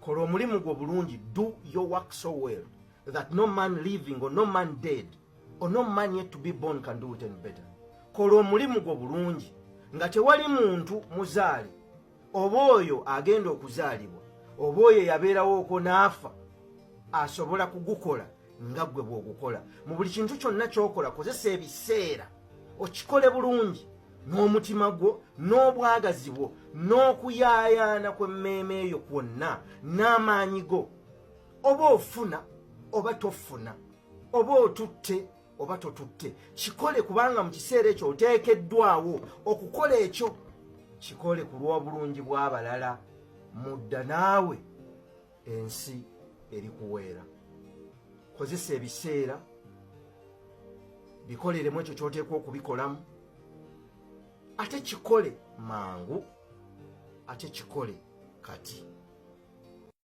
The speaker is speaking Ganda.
kola omulimu gwo bulungi. Do your work so well that no man living or no man dead or no man yet to be born can do it any better. Kola omulimu gwo bulungi nga tewali muntu muzaali oba oyo agenda okuzaalibwa oba oyo yabeerawo okwo n'afa asobola kugukola nga ggwe bw'ogukola. Mu buli kintu kyonna ky'okola kozesa ebiseera okikole bulungi n'omutima gwo n'obwagazi bwo n'okuyaayaana kw'emmeeme eyo kwonna n'amaanyi go. Oba ofuna oba tofuna, oba otutte oba totutte, kikole kubanga mu kiseera ekyo oteekeddwawo okukola ekyo. Kikole ku lw'obulungi bw'abalala, mudda naawe ensi erikuweera. Kozesa ebiseera bikoleremu ekyo ky'oteekwa okubikolamu, ate kikole mangu, ate kikole kati.